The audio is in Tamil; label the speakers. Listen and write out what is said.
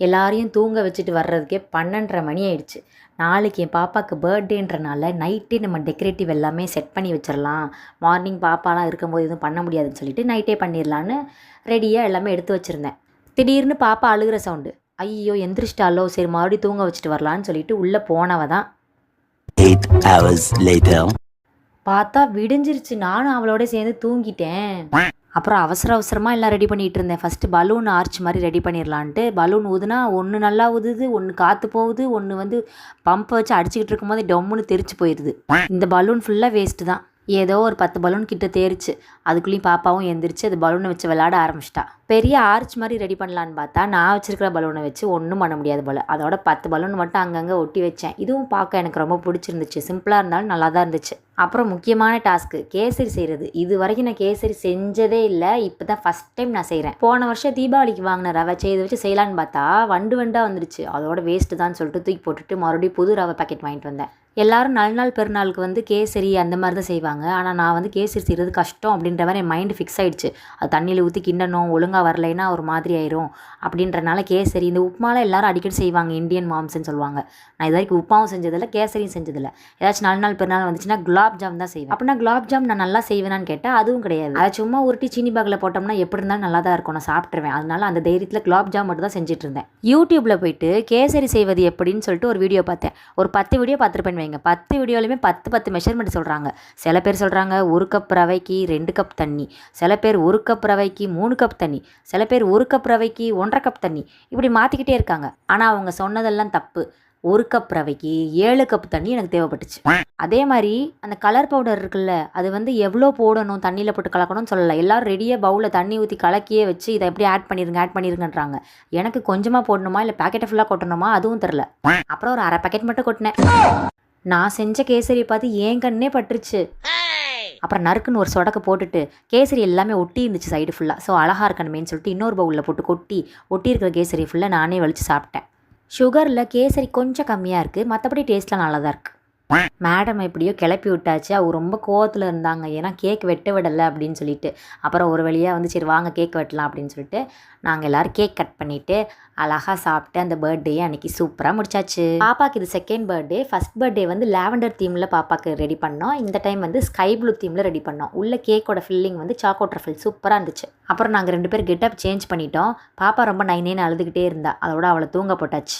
Speaker 1: எல்லாரையும் தூங்க வச்சுட்டு வர்றதுக்கே 12:30 மணி ஆயிடுச்சு. நாளைக்கு என் பாப்பாவுக்கு பர்த்டேன்றனால நைட்டே நம்ம டெக்கரேட்டிவ் எல்லாமே செட் பண்ணி வச்சிடலாம். மார்னிங் பாப்பாலாம் இருக்கும்போது எதுவும் பண்ண முடியாதுன்னு சொல்லிட்டு நைட்டே பண்ணிடலான்னு ரெடியாக எல்லாமே எடுத்து வச்சுருந்தேன். திடீர்னு பாப்பா அழுகிற சவுண்டு. ஐயோ எந்திரிச்சிட்டாலோ, சரி மறுபடியும் தூங்க வச்சுட்டு வரலான்னு சொல்லிட்டு உள்ளே போனவ தான்
Speaker 2: 8 hours later.
Speaker 1: பார்த்தா விடிஞ்சிருச்சு. நானும் அவளோட சேர்ந்து தூங்கிட்டேன். அப்புறம் அவசரமாக எல்லாம் ரெடி பண்ணிகிட்டு இருந்தேன். ஃபஸ்ட்டு பலூன் ஆர்ச் மாதிரி ரெடி பண்ணிடலான்ட்டு பலூன் ஊதுனா ஒன்று நல்லா ஊதுது, ஒன்று காற்று போகுது, ஒன்று வந்து பம்பை வச்சு அடிச்சுக்கிட்டு இருக்கும்போது டொம்முன்னு தெரிச்சு போயிடுது. இந்த பலூன் ஃபுல்லாக வேஸ்ட்டு தான். ஏதோ ஒரு 10 பலூன் கிட்ட தேரிச்சு. அதுக்குள்ளேயும் பாப்பாவும் எந்திரிச்சு அது பலூனை வச்சு விளையாட ஆரம்பிச்சிட்டா. பெரிய ஆர்ச் மாதிரி ரெடி பண்ணலான்னு பார்த்தா நான் வச்சிருக்கிற பலூனை வச்சு ஒன்றும் பண்ண முடியாது போல். அதோட 10 பலூன் மட்டும் அங்கங்கே ஒட்டி வச்சேன். இதுவும் பார்க்க எனக்கு ரொம்ப பிடிச்சிருந்துச்சு. சிம்பிளாக இருந்தாலும் நல்லா தான் இருந்துச்சு. அப்புறம் முக்கியமான டாஸ்க்கு கேசரி செய்கிறது. இது வரைக்கும் நான் கேசரி செஞ்சதே இல்லை. இப்போ தான் ஃபஸ்ட் டைம் நான் செய்கிறேன். போன வருஷம் தீபாவளிக்கு வாங்கின ரவை இதை வச்சு செய்யலான்னு பார்த்தா வண்டாக வந்துருச்சு. அதோட வேஸ்ட்டு தான் சொல்லிட்டு தூக்கி போட்டுட்டு மறுபடியும் புது ரவை பாக்கெட் வாங்கிட்டு வந்தேன். எல்லோரும் நல்ல நாள் பெருநாளுக்கு வந்து கேசரி அந்த மாதிரி தான் செய்வாங்க. ஆனால் நான் வந்து கேசரி செய்கிறது கஷ்டம் அப்படின்ற மாதிரி என் மைண்டு ஃபிக்ஸ் ஆகிடுச்சு. அது தண்ணியில் ஊற்றி கிண்டணும், ஒழுங்காக வரலைன்னா ஒரு மாதிரி ஆயிரும் அப்படின்றனால கேசரி இந்த உப்புமாலாம் எல்லோரும் அடிக்கடி செய்வாங்க. இந்தியன் மாம்ஸ்ன்னு சொல்லுவாங்க. நான் இது வரைக்கும் உப்புமாவும் செஞ்சதில்லை, கேசரியும் செஞ்சதில்லை. ஏதாச்சும் நல்ல நாள் பெருநாள் வந்துச்சுன்னா குலாப் ஜாம் தான் செய்வேன். அப்படின்னா குலாப் ஜாம் நான் நல்லா செய்வேனான்னு கேட்டால் அதுவும் கிடையாது. அதை சும்மா உருட்டி சீனி பாகில் போட்டோம்னா எப்படி இருந்தாலும் நல்லா தான் இருக்கும், நான் சாப்பிட்ருவேன். அதனால அந்த தைரியத்தில் குலாப் ஜாம் மட்டும் தான் செஞ்சுட்டு இருந்தேன். யூடியூப்பில் போயிட்டு கேசரி செய்வது எப்படின்னு சொல்லிட்டு ஒரு வீடியோ பார்த்தேன். ஒரு 10 வீடியோ பார்த்துருப்பேன் வைங்க. 10 வீடியோலையுமே 10 மெஷர்மெண்ட் சொல்கிறாங்க. சில பேர் சொல்கிறாங்க 1 கப் ரவைக்கு 2 கப் தண்ணி, சில பேர் 1 கப் ரவைக்கு 3 கப் தண்ணி, சில பேர் 1 கப் ரவைக்கு 1.5 கப் தண்ணி, இப்படி மாற்றிக்கிட்டே இருக்காங்க. ஆனால் அவங்க சொன்னதெல்லாம் தப்பு. 1 கப் ரவைக்கு 7 கப் தண்ணி எனக்கு தேவைப்பட்டுச்சு. அதே மாதிரி அந்த கலர் பவுடர் இருக்குல்ல, அது வந்து எவ்வளோ போடணும், தண்ணியில் போட்டு கலக்கணும்னு சொல்லலை. எல்லோரும் ரெடியாக பவுலில் தண்ணி ஊற்றி கலக்கியே வச்சு இதை எப்படி ஆட் பண்ணிடுங்கன்றாங்க. எனக்கு கொஞ்சமாக போடணுமா இல்லை பேக்கெட்டை ஃபுல்லாக கொட்டணுமா அதுவும் தெரில. அப்புறம் ஒரு 1/2 பேக்கெட் மட்டும் கொட்டினேன். நான் செஞ்ச கேசரி பார்த்து ஏன் கண்ணே பட்டுருச்சு. அப்புறம் நறுக்குன்னு ஒரு சொடக்க போட்டுட்டு கேசரி எல்லாமே ஒட்டி இருந்துச்சு சைடு ஃபுல்லாக. ஸோ அழகாக இருக்கணுமேன்னு சொல்லிட்டு இன்னொரு பவுலில் போட்டு ஒட்டி இருக்கிற கேசரி ஃபுல்லாக நானே வலிச்சு சாப்பிட்டேன். சுகரில் கேசரி கொஞ்சம் கம்மியாக இருக்குது, மற்றபடி டேஸ்ட்லாம் நல்லா தான் இருக்குது. மேடம் எப்படியோ கிளப்பி விட்டாச்சு. அவங்க ரொம்ப கோவத்தில் இருந்தாங்க, ஏன்னா கேக் வெட்ட விடலை அப்படின்னு சொல்லிட்டு. அப்புறம் ஒரு வழியாக வந்து சரி வாங்க கேக் வெட்டலாம் அப்படின்னு சொல்லிட்டு நாங்கள் எல்லோரும் கேக் கட் பண்ணிவிட்டு அழகாக சாப்பிட்டு அந்த பர்த்டேயை அன்றைக்கி சூப்பராக முடிச்சாச்சு. பாப்பாவுக்கு இது செகண்ட் பர்த்டே. ஃபஸ்ட் பர்த்டே வந்து லாவெண்டர் தீமில் பாப்பாவுக்கு ரெடி பண்ணோம். இந்த டைம் வந்து ஸ்கை ப்ளூ தீமில் ரெடி பண்ணோம். உள்ள கேக்கோட ஃபில்லிங் வந்து சாக்கோ ட்ரஃபிள் சூப்பராக இருந்துச்சு. அப்புறம் நாங்கள் 2 பேர் கெட்டப் சேஞ்ச் பண்ணிட்டோம். பாப்பா ரொம்ப நைனேன்னு அழுதுகிட்டே இருந்தா. அதோட அவளை தூங்க போட்டாச்சு.